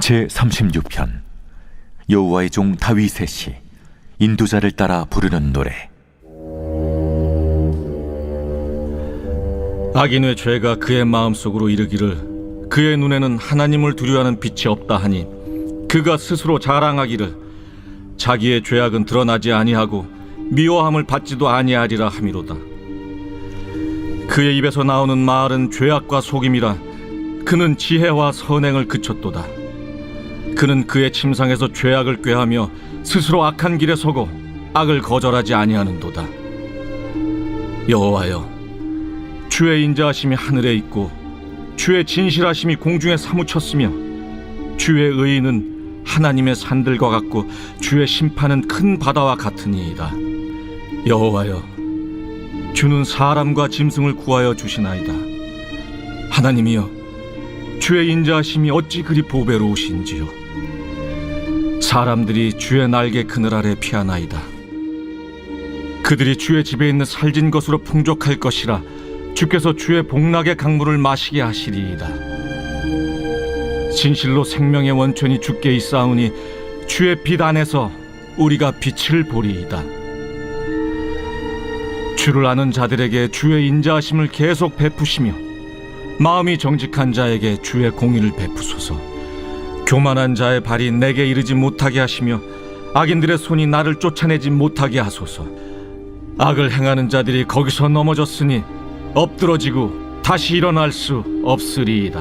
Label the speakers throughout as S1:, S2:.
S1: 제36편 여호와의 종 다윗의 시 인도자를 따라 부르는 노래.
S2: 악인의 죄가 그의 마음속으로 이르기를 그의 눈에는 하나님을 두려워하는 빛이 없다 하니 그가 스스로 자랑하기를 자기의 죄악은 드러나지 아니하고 미워함을 받지도 아니하리라 하미로다. 그의 입에서 나오는 말은 죄악과 속임이라 그는 지혜와 선행을 그쳤도다. 그는 그의 침상에서 죄악을 꾀하며 스스로 악한 길에 서고 악을 거절하지 아니하는도다. 여호와여, 주의 인자하심이 하늘에 있고 주의 진실하심이 공중에 사무쳤으며 주의 의의는 하나님의 산들과 같고 주의 심판은 큰 바다와 같으니이다. 여호와여, 주는 사람과 짐승을 구하여 주시나이다. 하나님이여, 주의 인자하심이 어찌 그리 보배로우신지요. 사람들이 주의 날개 그늘 아래 피하나이다. 그들이 주의 집에 있는 살진 것으로 풍족할 것이라 주께서 주의 복락의 강물을 마시게 하시리이다. 진실로 생명의 원천이 주께 있사오니 주의 빛 안에서 우리가 빛을 보리이다. 주를 아는 자들에게 주의 인자하심을 계속 베푸시며 마음이 정직한 자에게 주의 공의를 베푸소서. 교만한 자의 발이 내게 이르지 못하게 하시며 악인들의 손이 나를 쫓아내지 못하게 하소서. 악을 행하는 자들이 거기서 넘어졌으니 엎드러지고 다시 일어날 수 없으리이다.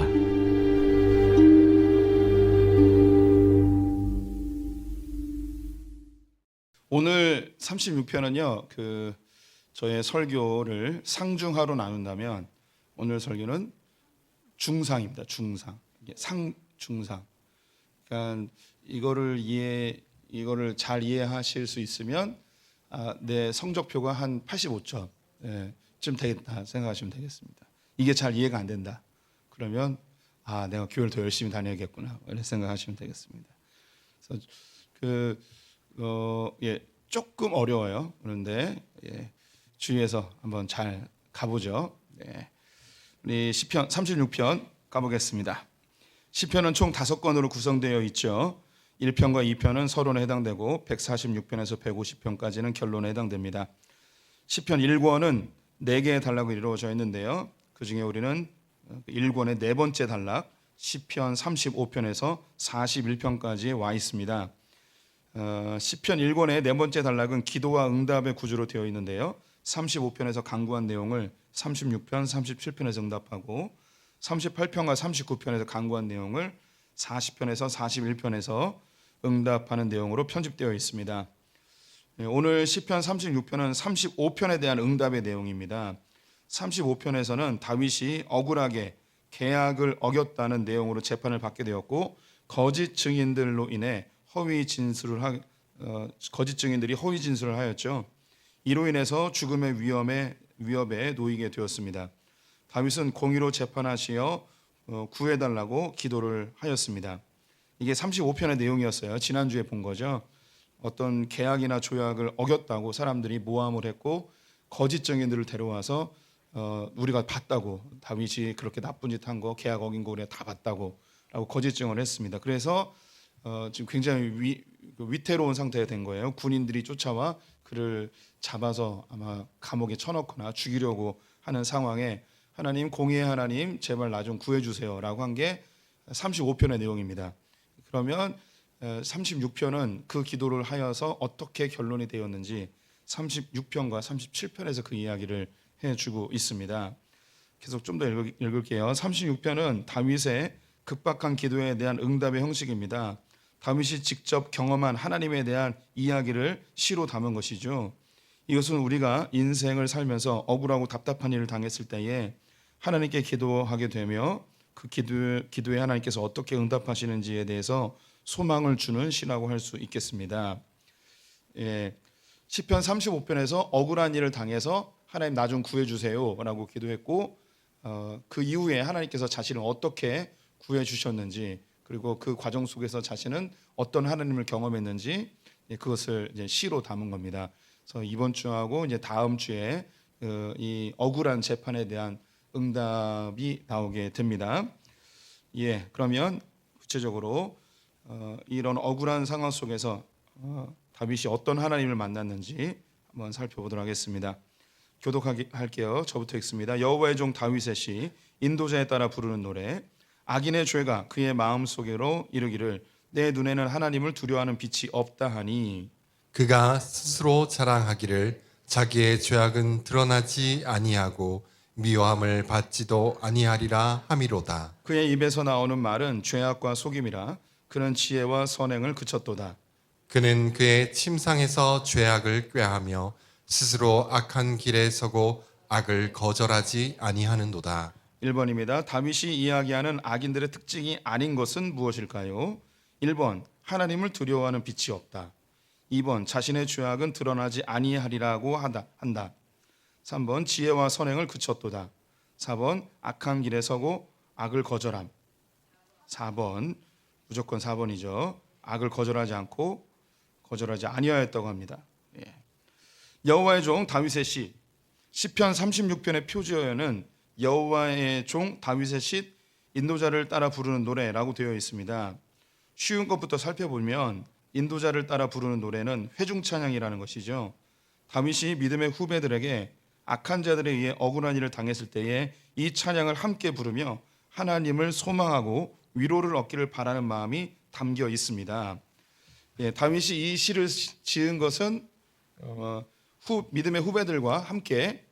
S3: 오늘 36편은요, 저의 설교를 상중하로 나눈다면 오늘 설교는 중상입니다. 중상. 상중상. 그러니까 이거를 잘 이해하실 수 있으면 내 성적표가 한 85점 쯤 되겠다 생각하시면 되겠습니다. 이게 잘 이해가 안 된다. 그러면 내가 교회를 더 열심히 다녀야겠구나 이렇게 생각하시면 되겠습니다. 그래서 조금 어려워요. 그런데 주의해서 한번 잘 가보죠. 우리 시편 36편 가보겠습니다. 시편은 총 5권으로 구성되어 있죠. 1편과 2편은 서론에 해당되고 146편에서 150편까지는 결론에 해당됩니다. 시편 1권은 4개의 단락으로 이루어져 있는데요. 그중에 우리는 1권의 네 번째 단락 시편 35편에서 41편까지 와 있습니다. 시편 1권의 네 번째 단락은 기도와 응답의 구조로 되어 있는데요. 35편에서 강구한 내용을 36편, 37편에서 응답하고 38편과 39편에서 강구한 내용을 40편에서 41편에서 응답하는 내용으로 편집되어 있습니다. 오늘 시편 36편은 35편에 대한 응답의 내용입니다. 35편에서는 다윗이 억울하게 계약을 어겼다는 내용으로 재판을 받게 되었고 거짓 증인들로 인해 거짓 증인들이 허위 진술을 하였죠. 이로 인해서 죽음의 위협에 놓이게 되었습니다. 다윗은 공의로 재판하시어 구해달라고 기도를 하였습니다. 이게 35편의 내용이었어요. 지난주에 본 거죠. 어떤 계약이나 조약을 어겼다고 사람들이 모함을 했고 거짓 증인들을 데려와서 우리가 봤다고, 다윗이 그렇게 나쁜 짓 한 거, 계약 어긴 거 우리가 다 봤다고 라고 거짓 증언을 했습니다. 그래서 지금 굉장히 위태로운 상태가 된 거예요. 군인들이 쫓아와 그를 잡아서 아마 감옥에 쳐넣거나 죽이려고 하는 상황에 하나님, 공의의 하나님 제발 나 좀 구해주세요 라고 한 게 35편의 내용입니다. 그러면 36편은 그 기도를 하여서 어떻게 결론이 되었는지 36편과 37편에서 그 이야기를 해주고 있습니다. 계속 좀 더 읽을게요. 36편은 다윗의 급박한 기도에 대한 응답의 형식입니다. 다윗이 직접 경험한 하나님에 대한 이야기를 시로 담은 것이죠. 이것은 우리가 인생을 살면서 억울하고 답답한 일을 당했을 때에 하나님께 기도하게 되며 그 기도에 하나님께서 어떻게 응답하시는지에 대해서 소망을 주는 시라고 할 수 있겠습니다. 시편 35편에서 억울한 일을 당해서 하나님 나 좀 구해주세요 라고 기도했고 그 이후에 하나님께서 자신을 어떻게 구해주셨는지 그리고 그 과정 속에서 자신은 어떤 하나님을 경험했는지 그것을 이제 시로 담은 겁니다. 그래서 이번 주하고 이제 다음 주에 이 억울한 재판에 대한 응답이 나오게 됩니다. 그러면 구체적으로 이런 억울한 상황 속에서 다윗이 어떤 하나님을 만났는지 한번 살펴보도록 하겠습니다. 교독할게요. 저부터 읽습니다. 여호와의 종 다윗의 시, 인도자에 따라 부르는 노래. 악인의 죄가 그의 마음속으로 이르기를 내 눈에는 하나님을 두려워하는 빛이 없다 하니,
S4: 그가 스스로 자랑하기를 자기의 죄악은 드러나지 아니하고 미워함을 받지도 아니하리라 함이로다.
S3: 그의 입에서 나오는 말은 죄악과 속임이라. 그는 지혜와 선행을 그쳤도다.
S4: 그는 그의 침상에서 죄악을 꾀하며 스스로 악한 길에 서고 악을 거절하지 아니하는도다.
S3: 1번입니다. 다윗이 이야기하는 악인들의 특징이 아닌 것은 무엇일까요? 1번, 하나님을 두려워하는 빛이 없다. 2번, 자신의 죄악은 드러나지 아니하리라고 한다. 3번, 지혜와 선행을 그쳤도다. 4번, 악한 길에 서고 악을 거절함. 4번, 무조건 4번이죠. 악을 거절하지 않고 거절하지 아니하였다고 합니다. 여호와의 종 다윗의 시, 시편 36편의 표지어에는 여호와의 종 다윗의 시, 인도자를 따라 부르는 노래라고 되어 있습니다. 쉬운 것부터 살펴보면 인도자를 따라 부르는 노래는 회중 찬양이라는 것이죠. 다윗이 믿음의 후배들에게 악한 자들에 의해 억울한 일을 당했을 때에 이 찬양을 함께 부르며 하나님을 소망하고 위로를 얻기를 바라는 마음이 담겨 있습니다. 다윗이 이 시를 지은 것은 믿음의 후배들과 함께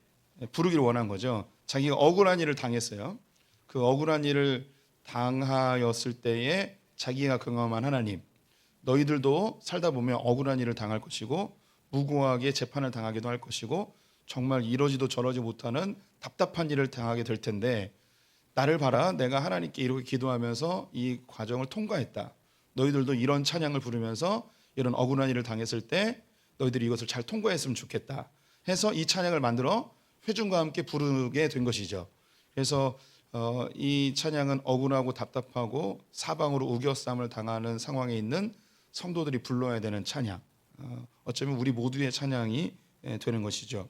S3: 부르기를 원한 거죠. 자기가 억울한 일을 당했어요. 그 억울한 일을 당하였을 때에 자기가 경험한 하나님, 너희들도 살다 보면 억울한 일을 당할 것이고 무고하게 재판을 당하기도 할 것이고 정말 이러지도 저러지 못하는 답답한 일을 당하게 될 텐데, 나를 봐라, 내가 하나님께 이렇게 기도하면서 이 과정을 통과했다. 너희들도 이런 찬양을 부르면서 이런 억울한 일을 당했을 때 너희들이 이것을 잘 통과했으면 좋겠다 해서 이 찬양을 만들어 회중과 함께 부르게 된 것이죠. 그래서 이 찬양은 억울하고 답답하고 사방으로 우겨쌈을 당하는 상황에 있는 성도들이 불러야 되는 찬양, 어쩌면 우리 모두의 찬양이 되는 것이죠.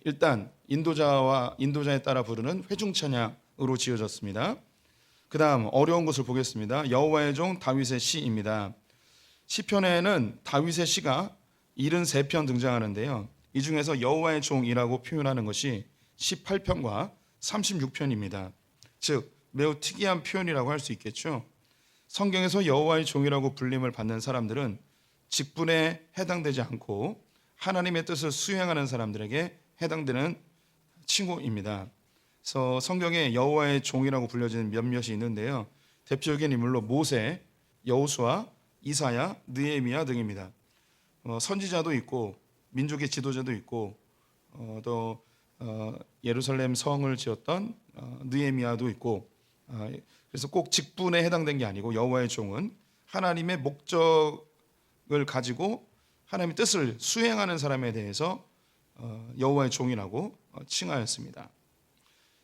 S3: 일단 인도자에 따라 부르는 회중 찬양으로 지어졌습니다. 그 다음 어려운 것을 보겠습니다. 여호와의 종 다윗의 시입니다. 시편에는 다윗의 시가 73편 등장하는데요. 이 중에서 여호와의 종이라고 표현하는 것이 18편과 36편입니다. 즉 매우 특이한 표현이라고 할 수 있겠죠. 성경에서 여호와의 종이라고 불림을 받는 사람들은 직분에 해당되지 않고 하나님의 뜻을 수행하는 사람들에게 해당되는 칭호입니다. 그래서 성경에 여호와의 종이라고 불려지는 몇몇이 있는데요. 대표적인 인물로 모세, 여호수아, 이사야, 느헤미야 등입니다. 선지자도 있고 민족의 지도자도 있고 또 예루살렘 성을 지었던 느헤미야도 있고, 그래서 꼭 직분에 해당된 게 아니고 여호와의 종은 하나님의 목적을 가지고 하나님의 뜻을 수행하는 사람에 대해서 여호와의 종이라고 칭하였습니다.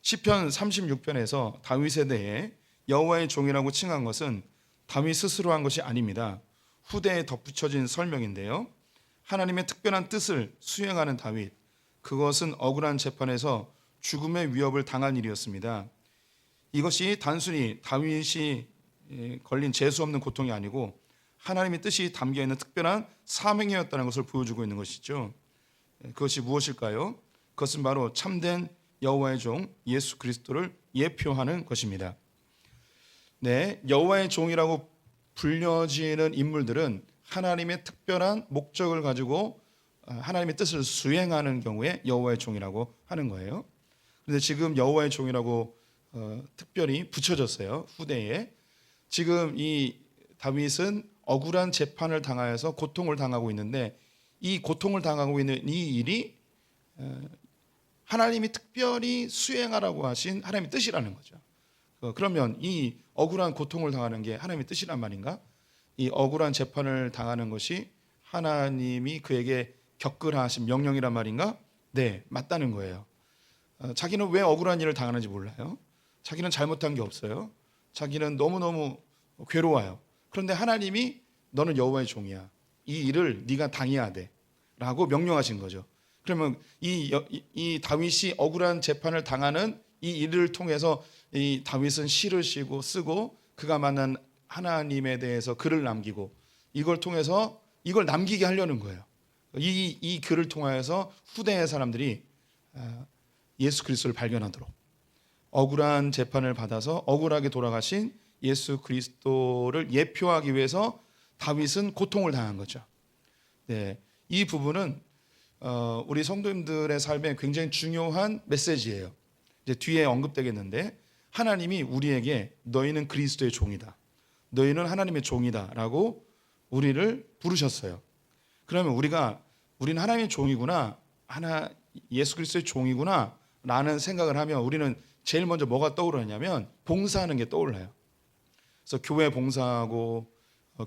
S3: 시편 36편에서 다윗에 대해 여호와의 종이라고 칭한 것은 다윗 스스로 한 것이 아닙니다. 후대에 덧붙여진 설명인데요. 하나님의 특별한 뜻을 수행하는 다윗, 그것은 억울한 재판에서 죽음의 위협을 당한 일이었습니다. 이것이 단순히 다윗이 걸린 재수 없는 고통이 아니고 하나님의 뜻이 담겨있는 특별한 사명이었다는 것을 보여주고 있는 것이죠. 그것이 무엇일까요? 그것은 바로 참된 여호와의 종 예수 그리스도를 예표하는 것입니다. 여호와의 종이라고 불려지는 인물들은 하나님의 특별한 목적을 가지고 하나님의 뜻을 수행하는 경우에 여호와의 종이라고 하는 거예요. 그런데 지금 여호와의 종이라고 특별히 붙여졌어요. 후대에. 지금 이 다윗은 억울한 재판을 당하여서 고통을 당하고 있는데, 이 고통을 당하고 있는 이 일이 하나님이 특별히 수행하라고 하신 하나님의 뜻이라는 거죠. 그러면 이 억울한 고통을 당하는 게 하나님의 뜻이란 말인가? 이 억울한 재판을 당하는 것이 하나님이 그에게 겪으라 하신 명령이란 말인가? 네, 맞다는 거예요. 자기는 왜 억울한 일을 당하는지 몰라요. 자기는 잘못한 게 없어요. 자기는 너무너무 괴로워요. 그런데 하나님이 너는 여호와의 종이야, 이 일을 네가 당해야 돼 라고 명령하신 거죠. 그러면 이 다윗이 억울한 재판을 당하는 이 일을 통해서 이 다윗은 시를 쓰고 그가 만난 하나님에 대해서 글을 남기고 이걸 통해서 이걸 남기게 하려는 거예요. 이 글을 통하여서 후대의 사람들이 예수 그리스도를 발견하도록 억울한 재판을 받아서 억울하게 돌아가신 예수 그리스도를 예표하기 위해서 다윗은 고통을 당한 거죠. 네, 이 부분은 우리 성도님들의 삶에 굉장히 중요한 메시지예요. 이제 뒤에 언급되겠는데 하나님이 우리에게 너희는 그리스도의 종이다. 너희는 하나님의 종이다라고 우리를 부르셨어요. 그러면 우리는 하나님의 종이구나, 예수 그리스도의 종이구나 라는 생각을 하면 우리는 제일 먼저 뭐가 떠오르냐면 봉사하는 게 떠올라요. 그래서 교회 봉사하고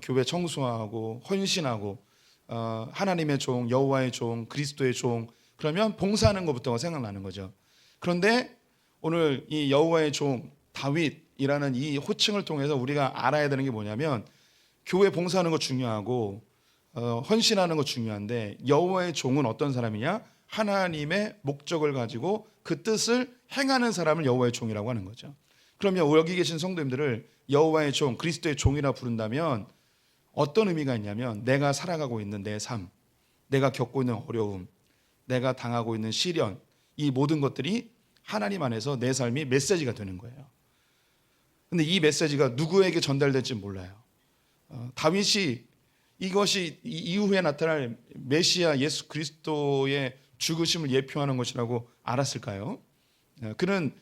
S3: 교회 청소하고 헌신하고 하나님의 종, 여호와의 종, 그리스도의 종, 그러면 봉사하는 것부터가 생각나는 거죠. 그런데 오늘 이 여호와의 종 다윗이라는 이 호칭을 통해서 우리가 알아야 되는 게 뭐냐면 교회 봉사하는 거 중요하고 헌신하는 거 중요한데 여호와의 종은 어떤 사람이냐? 하나님의 목적을 가지고 그 뜻을 행하는 사람을 여호와의 종이라고 하는 거죠. 그러면 여기 계신 성도님들을 여호와의 종, 그리스도의 종이라 부른다면 어떤 의미가 있냐면 내가 살아가고 있는 내 삶, 내가 겪고 있는 어려움, 내가 당하고 있는 시련, 이 모든 것들이 하나님 안에서 내 삶이 메시지가 되는 거예요. 근데 이 메시지가 누구에게 전달될지 몰라요. 다윗이 이것이 이후에 나타날 메시아 예수 그리스도의 죽으심을 예표하는 것이라고 알았을까요? 그는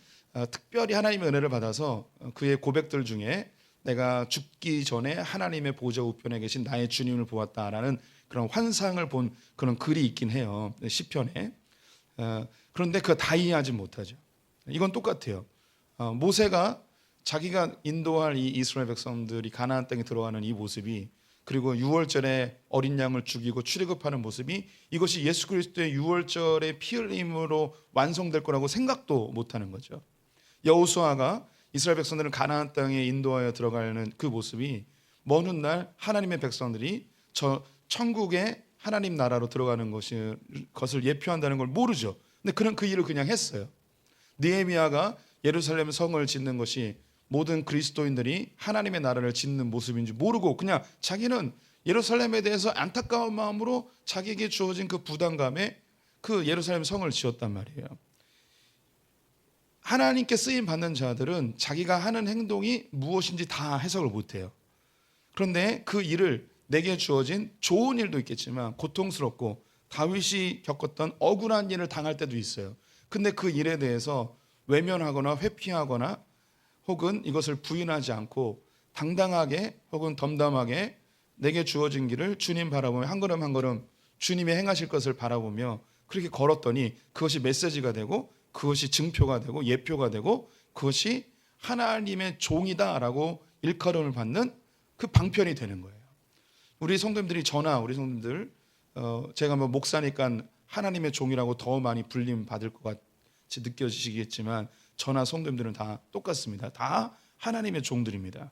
S3: 특별히 하나님의 은혜를 받아서 그의 고백들 중에 내가 죽기 전에 하나님의 보좌 우편에 계신 나의 주님을 보았다라는 그런 환상을 본 그런 글이 있긴 해요. 시편에. 그런데 그거 다 이해하지 못하죠. 이건 똑같아요. 모세가 자기가 인도할 이 이스라엘 백성들이 가나안 땅에 들어가는 이 모습이, 그리고 유월절에 어린 양을 죽이고 출애굽하는 모습이 이것이 예수 그리스도의 유월절의 피 흘림으로 완성될 거라고 생각도 못하는 거죠. 여호수아가 이스라엘 백성들을 가나안 땅에 인도하여 들어가는 그 모습이 먼 훗날 하나님의 백성들이 저 천국의 하나님 나라로 들어가는 것을 예표한다는 걸 모르죠. 근데 그는 그 일을 그냥 했어요. 느헤미야가 예루살렘 성을 짓는 것이 모든 그리스도인들이 하나님의 나라를 짓는 모습인지 모르고 그냥 자기는 예루살렘에 대해서 안타까운 마음으로 자기에게 주어진 그 부담감에 그 예루살렘 성을 지었단 말이에요. 하나님께 쓰임 받는 자들은 자기가 하는 행동이 무엇인지 다 해석을 못해요. 그런데 그 일을 내게 주어진 좋은 일도 있겠지만 고통스럽고 다윗이 겪었던 억울한 일을 당할 때도 있어요. 근데 그 일에 대해서 외면하거나 회피하거나 혹은 이것을 부인하지 않고 당당하게 혹은 덤담하게 내게 주어진 길을 주님 바라보며 한 걸음 한 걸음 주님이 행하실 것을 바라보며 그렇게 걸었더니 그것이 메시지가 되고 그것이 증표가 되고 예표가 되고 그것이 하나님의 종이다라고 일컬음을 받는 그 방편이 되는 거예요. 우리 성도님들이 우리 성도님들 제가 뭐 목사니까 하나님의 종이라고 더 많이 불림 받을 것 같이 느껴지시겠지만 저나 성도님들은 다 똑같습니다. 다 하나님의 종들입니다.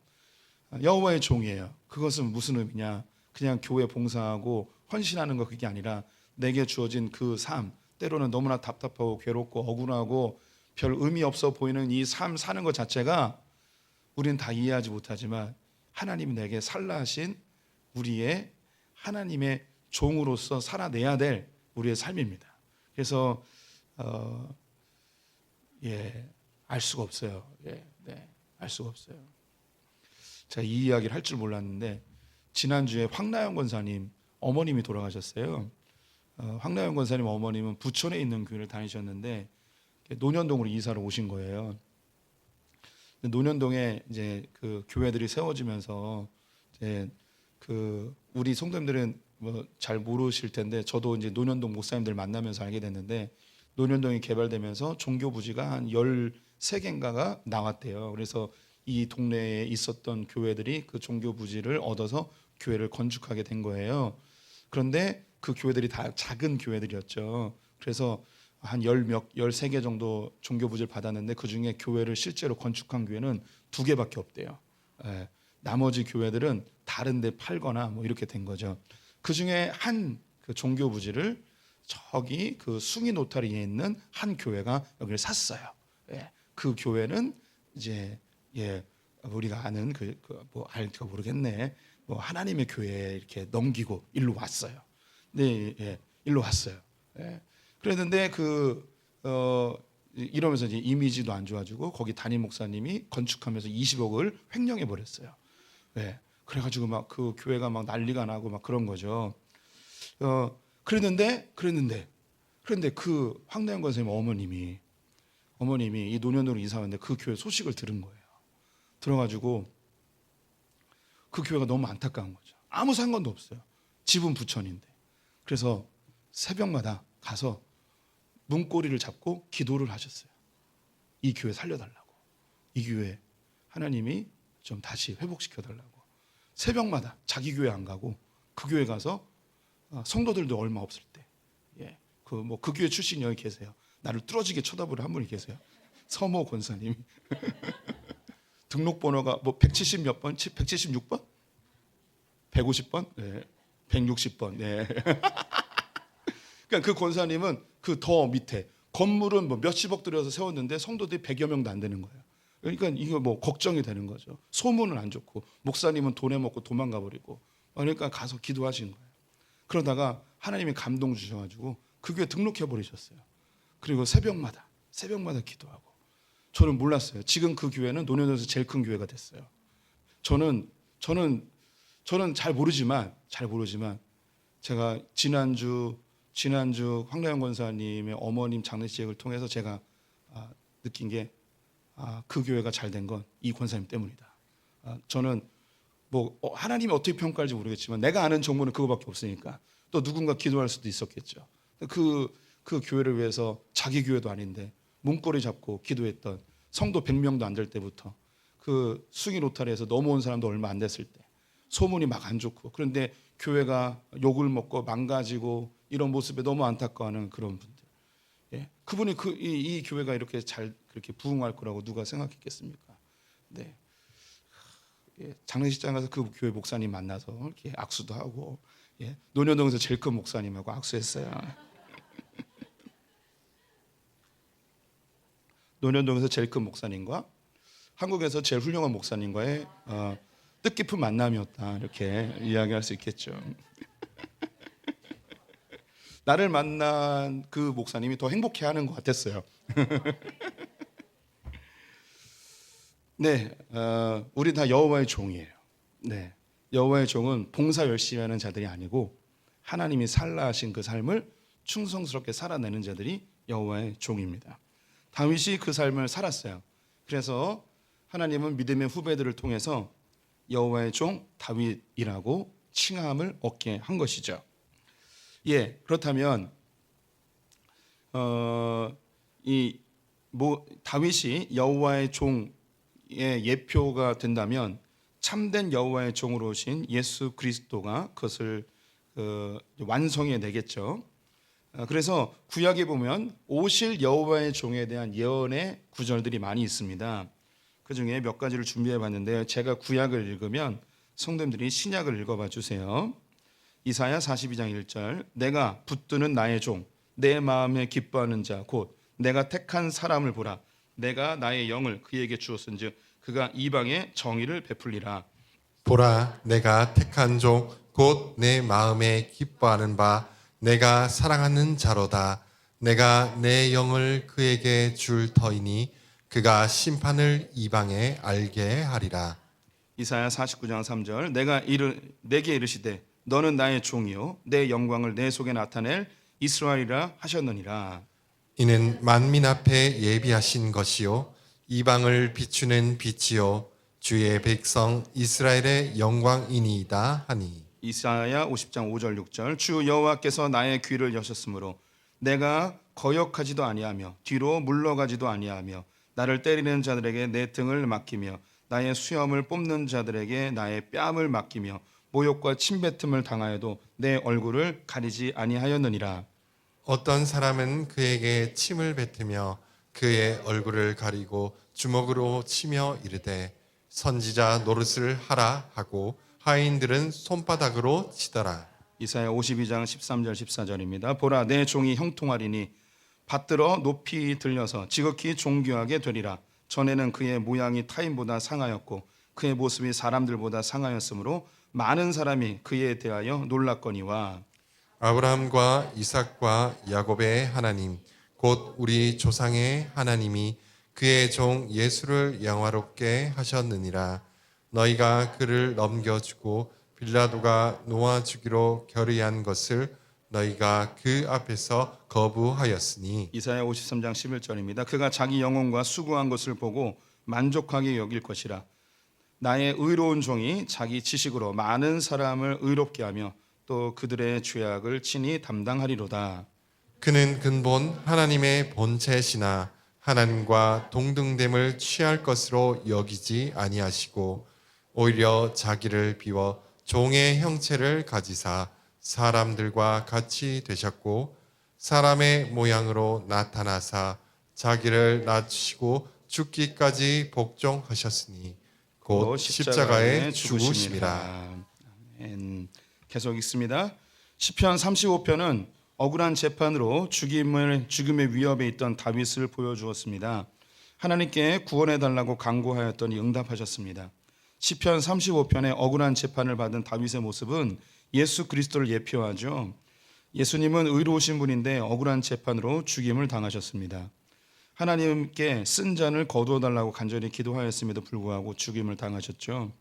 S3: 여호와의 종이에요. 그것은 무슨 의미냐? 그냥 교회 봉사하고 헌신하는 거 그게 아니라 내게 주어진 그 삶, 때로는 너무나 답답하고 괴롭고 억울하고 별 의미 없어 보이는 이 삶 사는 것 자체가 우리는 다 이해하지 못하지만 하나님이 내게 살라 하신 우리의 하나님의 종으로서 살아내야 될 우리의 삶입니다. 그래서 알 수가 없어요. 알 수가 없어요. 제가 이 이야기를 할 줄 몰랐는데 지난주에 황나영 권사님 어머님이 돌아가셨어요. 황나영 권사님 어머님은 부천에 있는 교회를 다니셨는데 논현동으로 이사를 오신 거예요. 논현동에 이제 그 교회들이 세워지면서 이제 그 우리 성도님들은 뭐 잘 모르실 텐데 저도 이제 논현동 목사님들 만나면서 알게 됐는데 논현동이 개발되면서 종교 부지가 한 13개인가가 나왔대요. 그래서 이 동네에 있었던 교회들이 그 종교 부지를 얻어서 교회를 건축하게 된 거예요. 그런데 그 교회들이 다 작은 교회들이었죠. 그래서 한 13개 정도 종교 부지를 받았는데 그중에 교회를 실제로 건축한 교회는 2개밖에 없대요. 나머지 교회들은 다른 데 팔거나 뭐 이렇게 된 거죠. 그중에 한 그 종교 부지를 저기 그 숭이 노타리에 있는 한 교회가 여기를 샀어요. 그 교회는 이제 우리가 아는 뭐 알까 모르겠네. 뭐 하나님의 교회에 이렇게 넘기고 일로 왔어요. 네, 예, 일로 왔어요. 예. 그랬는데 이러면서 이제 이미지도 안 좋아지고 거기 담임 목사님이 건축하면서 20억을 횡령해 버렸어요. 예. 그래가지고 막 그 교회가 막 난리가 나고 막 그런 거죠. 그랬는데 그 황대현 권사님 어머님이 이 노년으로 이사 왔는데 그 교회 소식을 들은 거예요. 들어가지고 그 교회가 너무 안타까운 거죠. 아무 상관도 없어요. 집은 부천인데. 그래서 새벽마다 가서 문고리를 잡고 기도를 하셨어요. 이 교회 살려달라고. 이 교회 하나님이 좀 다시 회복시켜달라고. 새벽마다 자기 교회 안 가고 그 교회 가서 성도들도 얼마 없을 때, 예, 그 교회 출신 여기 계세요. 나를 뚫어지게 쳐다보는 한 분이 계세요. 서모 권사님. 등록번호가 뭐 170 몇 번? 176번? 150번? 네. 160번. 네. 그러니까 그 권사님은 그 더 밑에 건물은 뭐 몇십억 들여서 세웠는데 성도들이 100여 명도 안 되는 거예요. 그러니까 이거 뭐 걱정이 되는 거죠. 소문은 안 좋고 목사님은 돈에 먹고 도망가 버리고. 그러니까 가서 기도하신 거예요. 그러다가 하나님이 감동 주셔가지고 그 교회 등록해 버리셨어요. 그리고 새벽마다 기도하고. 저는 몰랐어요. 지금 그 교회는 노년에서 제일 큰 교회가 됐어요. 저는 잘 모르지만 제가 지난주 황라영 권사님의 어머님 장례식을 통해서 제가 느낀 게 그 교회가 잘 된 건 이 권사님 때문이다. 저는 뭐 하나님이 어떻게 평가할지 모르겠지만 내가 아는 정보는 그거밖에 없으니까 또 누군가 기도할 수도 있었겠죠. 그 교회를 위해서 자기 교회도 아닌데 문고리 잡고 기도했던 성도 100명도 안 될 때부터 그 숭이 로타리에서 넘어온 사람도 얼마 안 됐을 때 소문이 막 안 좋고 그런데 교회가 욕을 먹고 망가지고 이런 모습에 너무 안타까워하는 그런 분들. 예, 그분이 이 교회가 이렇게 잘 그렇게 부흥할 거라고 누가 생각했겠습니까? 네. 예, 장례식장 가서 그 교회 목사님 만나서 이렇게 악수도 하고, 예, 논현동에서 제일 큰 목사님하고 악수했어요. 논현동에서 제일 큰 목사님과 한국에서 제일 훌륭한 목사님과의 뜻깊은 만남이었다 이렇게 이야기할 수 있겠죠. 나를 만난 그 목사님이 더 행복해하는 것 같았어요. 네, 우리 다 여호와의 종이에요. 네, 여호와의 종은 봉사 열심히 하는 자들이 아니고 하나님이 살라 하신 그 삶을 충성스럽게 살아내는 자들이 여호와의 종입니다. 다윗이 그 삶을 살았어요. 그래서 하나님은 믿음의 후배들을 통해서 여호와의 종 다윗이라고 칭함을 얻게 한 것이죠. 예, 그렇다면 다윗이 여호와의 종의 예표가 된다면 참된 여호와의 종으로 오신 예수 그리스도가 그것을 완성해 내겠죠. 그래서 구약에 보면 오실 여호와의 종에 대한 예언의 구절들이 많이 있습니다. 그 중에 몇 가지를 준비해 봤는데요. 제가 구약을 읽으면 성도님들이 신약을 읽어봐 주세요. 이사야 42장 1절 내가 붙드는 나의 종 내 마음에 기뻐하는 자 곧 내가 택한 사람을 보라 내가 나의 영을 그에게 주었은즉 그가 이방에 정의를 베풀리라.
S4: 보라 내가 택한 종 곧 내 마음에 기뻐하는 바 내가 사랑하는 자로다. 내가 내 영을 그에게 줄 터이니 그가 심판을 이방에 알게 하리라.
S3: 이사야 49장 3절 내게 이르시되 너는 나의 종이요 내 영광을 내 속에 나타낼 이스라엘이라 하셨느니라.
S4: 이는 만민 앞에 예비하신 것이요 이방을 비추는 빛이요 주의 백성 이스라엘의 영광이니이다 하니.
S3: 이사야 50장 5절 6절 주 여호와께서 나의 귀를 여셨으므로 내가 거역하지도 아니하며 뒤로 물러가지도 아니하며 나를 때리는 자들에게 내 등을 맡기며 나의 수염을 뽑는 자들에게 나의 뺨을 맡기며 모욕과 침뱉음을 당하여도 내 얼굴을 가리지 아니하였느니라.
S4: 어떤 사람은 그에게 침을 뱉으며 그의 얼굴을 가리고 주먹으로 치며 이르되 선지자 노릇을 하라 하고 하인들은 손바닥으로 치더라.
S3: 이사야 52장 13절 14절입니다. 보라 내 종이 형통하리니 받들어 높이 들려서 지극히 존귀하게 되리라. 전에는 그의 모양이 타인보다 상하였고 그의 모습이 사람들보다 상하였으므로 많은 사람이 그에 대하여 놀랐거니와
S4: 아브라함과 이삭과 야곱의 하나님 곧 우리 조상의 하나님이 그의 종 예수를 영화롭게 하셨느니라. 너희가 그를 넘겨주고 빌라도가 놓아주기로 결의한 것을 너희가 그 앞에서 거부하였으니.
S3: 이사야 53장 11절입니다. 그가 자기 영혼과 수고한 것을 보고 만족하게 여길 것이라. 나의 의로운 종이 자기 지식으로 많은 사람을 의롭게 하며 또 그들의 죄악을 친히 담당하리로다.
S4: 그는 근본 하나님의 본체시나 하나님과 동등됨을 취할 것으로 여기지 아니하시고 오히려 자기를 비워 종의 형체를 가지사 사람들과 같이 되셨고 사람의 모양으로 나타나사 자기를 낮추시고 죽기까지 복종하셨으니 곧 십자가에 죽으심이라.
S3: 아멘. 계속 읽습니다. 시편 35편은 억울한 재판으로 죽음의 위협에 있던 다윗을 보여주었습니다. 하나님께 구원해 달라고 간구하였더니 응답하셨습니다. 시편 35편의 억울한 재판을 받은 다윗의 모습은 예수 그리스도를 예표하죠. 예수님은 의로우신 분인데 억울한 재판으로 죽임을 당하셨습니다. 하나님께 쓴 잔을 거두어 달라고 간절히 기도하였음에도 불구하고 죽임을 당하셨죠.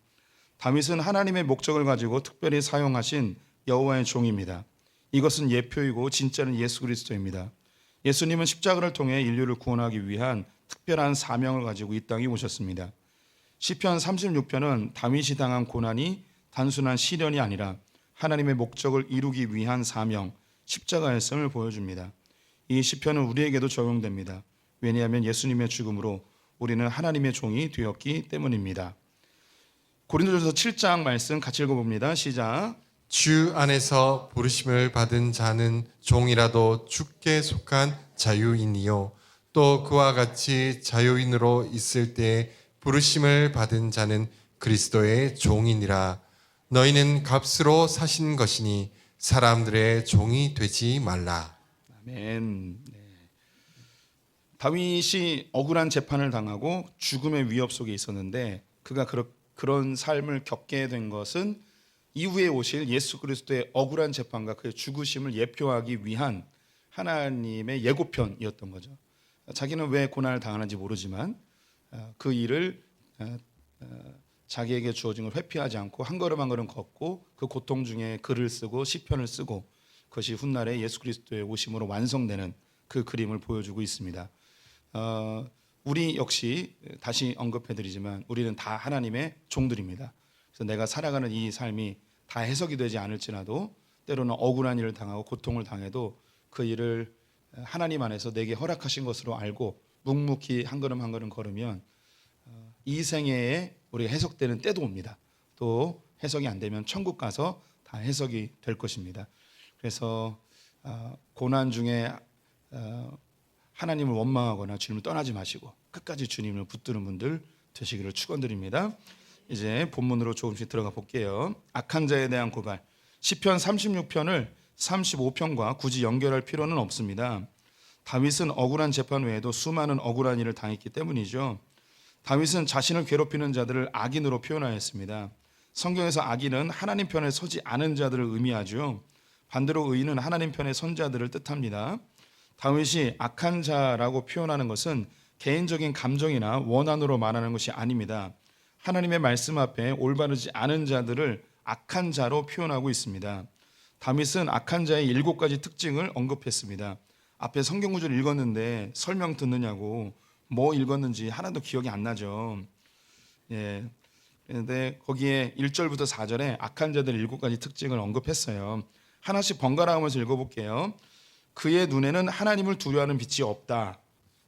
S3: 다윗은 하나님의 목적을 가지고 특별히 사용하신 여호와의 종입니다. 이것은 예표이고 진짜는 예수 그리스도입니다. 예수님은 십자가를 통해 인류를 구원하기 위한 특별한 사명을 가지고 이 땅에 오셨습니다. 시편 36편은 다윗이 당한 고난이 단순한 시련이 아니라 하나님의 목적을 이루기 위한 사명, 십자가였음을 보여줍니다. 이 시편은 우리에게도 적용됩니다. 왜냐하면 예수님의 죽음으로 우리는 하나님의 종이 되었기 때문입니다. 고린도전서 7장 말씀 같이 읽어봅니다. 시작.
S4: 주 안에서 부르심을 받은 자는 종이라도 주께 속한 자유인이요 또 그와 같이 자유인으로 있을 때에 부르심을 받은 자는 그리스도의 종이니라. 너희는 값으로 사신 것이니 사람들의 종이 되지 말라.
S3: 아멘. 네. 다윗이 억울한 재판을 당하고 죽음의 위협 속에 있었는데 그가 그런 삶을 겪게 된 것은 이후에 오실 예수 그리스도의 억울한 재판과 그의 죽으심을 예표하기 위한 하나님의 예고편이었던 거죠. 자기는 왜 고난을 당하는지 모르지만 그 일을 자기에게 주어진 걸 회피하지 않고 한 걸음 한 걸음 걷고 그 고통 중에 글을 쓰고 시편을 쓰고 그것이 훗날에 예수 그리스도의 오심으로 완성되는 그 그림을 보여주고 있습니다. 우리 역시 다시 언급해드리지만 우리는 다 하나님의 종들입니다. 그래서 내가 살아가는 이 삶이 다 해석이 되지 않을지라도 때로는 억울한 일을 당하고 고통을 당해도 그 일을 하나님 안에서 내게 허락하신 것으로 알고 묵묵히 한 걸음 한 걸음 걸으면 이 생애에 우리가 해석되는 때도 옵니다. 또 해석이 안 되면 천국 가서 다 해석이 될 것입니다. 그래서 고난 중에 하나님을 원망하거나 주님을 떠나지 마시고 끝까지 주님을 붙드는 분들 되시기를 축원드립니다. 이제 본문으로 조금씩 들어가 볼게요. 악한 자에 대한 고발. 시편 36편을 35편과 굳이 연결할 필요는 없습니다. 다윗은 억울한 재판 외에도 수많은 억울한 일을 당했기 때문이죠. 다윗은 자신을 괴롭히는 자들을 악인으로 표현하였습니다. 성경에서 악인은 하나님 편에 서지 않은 자들을 의미하죠. 반대로 의인은 하나님 편에 선 자들을 뜻합니다. 다윗이 악한 자라고 표현하는 것은 개인적인 감정이나 원한으로 말하는 것이 아닙니다. 하나님의 말씀 앞에 올바르지 않은 자들을 악한 자로 표현하고 있습니다. 다윗은 악한 자의 7가지 특징을 언급했습니다. 앞에 성경 구절을 읽었는데 설명 듣느냐고 뭐 읽었는지 하나도 기억이 안 나죠. 그런데 거기에 1절부터 4절에 악한 자들의 7가지 특징을 언급했어요. 하나씩 번갈아가면서 읽어볼게요. 그의 눈에는 하나님을 두려워하는 빛이 없다.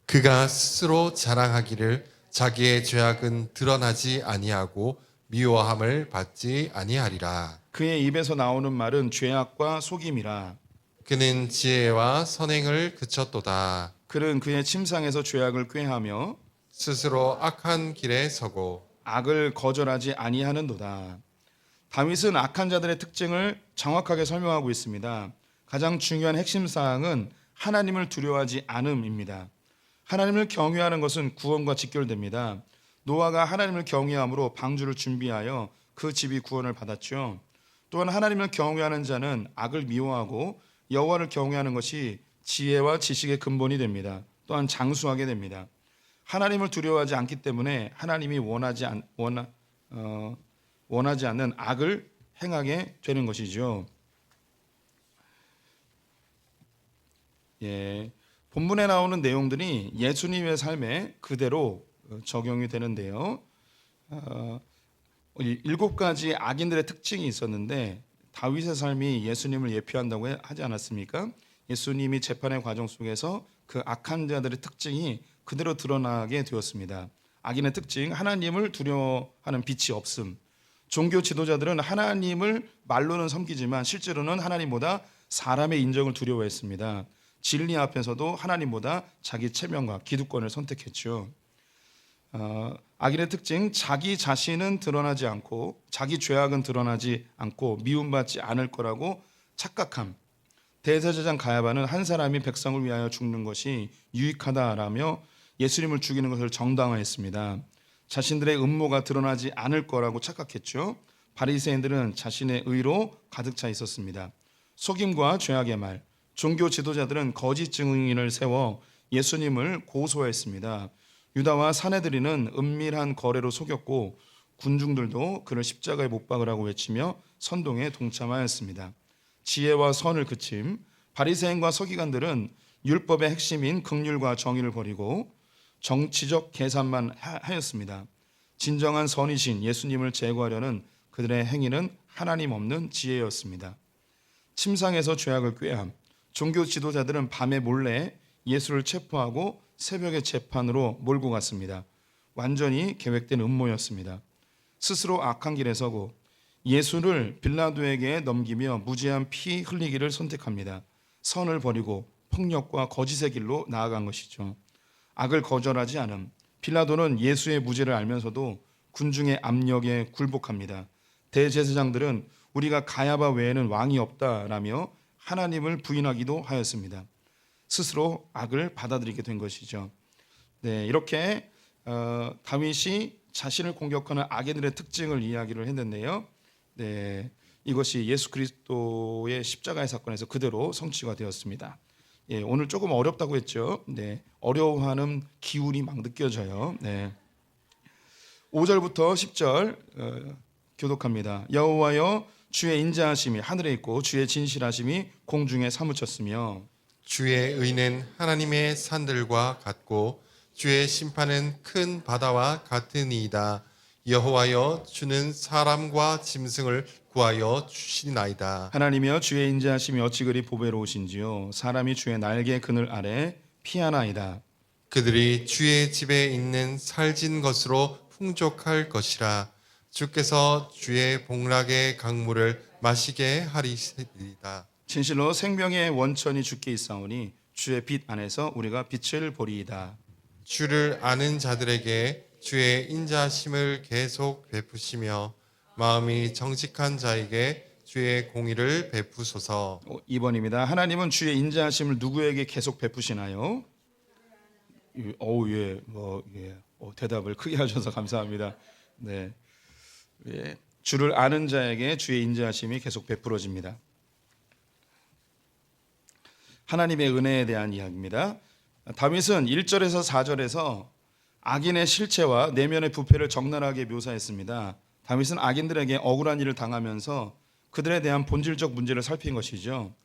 S4: 그가 스스로 자랑하기를 자기의 죄악은 드러나지 아니하고 미워함을 받지 아니하리라.
S3: 그의 입에서 나오는 말은 죄악과 속임이라.
S4: 그는 지혜와 선행을 그쳤도다.
S3: 그는 그의 침상에서 죄악을 꾀하며
S4: 스스로 악한 길에 서고
S3: 악을 거절하지 아니하는도다. 다윗은 악한 자들의 특징을 정확하게 설명하고 있습니다. 가장 중요한 핵심 사항은 하나님을 두려워하지 않음입니다. 하나님을 경외하는 것은 구원과 직결됩니다. 노아가 하나님을 경외함으로 방주를 준비하여 그 집이 구원을 받았죠. 또한 하나님을 경외하는 자는 악을 미워하고 여호와를 경외하는 것이 지혜와 지식의 근본이 됩니다. 또한 장수하게 됩니다. 하나님을 두려워하지 않기 때문에 하나님이 원하지 않는 악을 행하게 되는 것이죠. 본문에 나오는 내용들이 예수님의 삶에 그대로 적용이 되는데요. 7가지 악인들의 특징이 있었는데 다윗의 삶이 예수님을 예표한다고 하지 않았습니까? 예수님이 재판의 과정 속에서 그 악한 자들의 특징이 그대로 드러나게 되었습니다. 악인의 특징, 하나님을 두려워하는 빛이 없음. 종교 지도자들은 하나님을 말로는 섬기지만 실제로는 하나님보다 사람의 인정을 두려워했습니다. 진리 앞에서도 하나님보다 자기 체면과 기득권을 선택했죠. 악인의 특징, 자기 자신은 드러나지 않고 자기 죄악은 드러나지 않고 미움받지 않을 거라고 착각함. 대제사장 가야바는 한 사람이 백성을 위하여 죽는 것이 유익하다라며 예수님을 죽이는 것을 정당화했습니다. 자신들의 음모가 드러나지 않을 거라고 착각했죠. 바리새인들은 자신의 의로 가득 차 있었습니다. 속임과 죄악의 말, 종교 지도자들은 거짓 증인을 세워 예수님을 고소했습니다. 유다와 사내들이는 은밀한 거래로 속였고 군중들도 그를 십자가에 못 박으라고 외치며 선동에 동참하였습니다. 지혜와 선을 그침, 바리새인과 서기관들은 율법의 핵심인 긍휼과 정의를 버리고 정치적 계산만 하였습니다. 진정한 선이신 예수님을 제거하려는 그들의 행위는 하나님 없는 지혜였습니다. 침상에서 죄악을 꾀함, 종교 지도자들은 밤에 몰래 예수를 체포하고 새벽에 재판으로 몰고 갔습니다. 완전히 계획된 음모였습니다. 스스로 악한 길에 서고 예수를 빌라도에게 넘기며 무죄한 피 흘리기를 선택합니다. 선을 버리고 폭력과 거짓의 길로 나아간 것이죠. 악을 거절하지 않음. 빌라도는 예수의 무죄를 알면서도 군중의 압력에 굴복합니다. 대제사장들은 우리가 가야바 외에는 왕이 없다라며 하나님을 부인하기도 하였습니다. 스스로 악을 받아들이게 된 것이죠. 이렇게 다윗이 자신을 공격하는 악인들의 특징을 이야기를 했는데요. 이것이 예수 그리스도의 십자가의 사건에서 그대로 성취가 되었습니다. 오늘 조금 어렵다고 했죠. 어려워하는 기운이 막 느껴져요. 5절부터 10절 교독합니다. 여호와여 주의 인자하심이 하늘에 있고 주의 진실하심이 공중에 사무쳤으며
S4: 주의 의는 하나님의 산들과 같고 주의 심판은 큰 바다와 같으니이다. 여호와여 주는 사람과 짐승을 구하여 주시나이다.
S3: 하나님이여 주의 인자하심이 어찌 그리 보배로우신지요. 사람이 주의 날개 그늘 아래 피하나이다.
S4: 그들이 주의 집에 있는 살진 것으로 풍족할 것이라. 주께서 주의 복락의 강물을 마시게 하리이다.
S3: 진실로 생명의 원천이 주께 있사오니 주의 빛 안에서 우리가 빛을 보리이다.
S4: 주를 아는 자들에게 주의 인자하심을 계속 베푸시며 마음이 정직한 자에게 주의 공의를 베푸소서.
S3: 2번입니다. 하나님은 주의 인자하심을 누구에게 계속 베푸시나요? 대답을 크게 하셔서 감사합니다. 주를 아는 자에게 주의 인자하심이 계속 베풀어집니다. 하나님의 은혜에 대한 이야기입니다. 다윗은 1절에서 4절에서 악인의 실체와 내면의 부패를 적나라하게 묘사했습니다. 다윗은 악인들에게 억울한 일을 당하면서 그들에 대한 본질적 문제를 살핀 것이죠.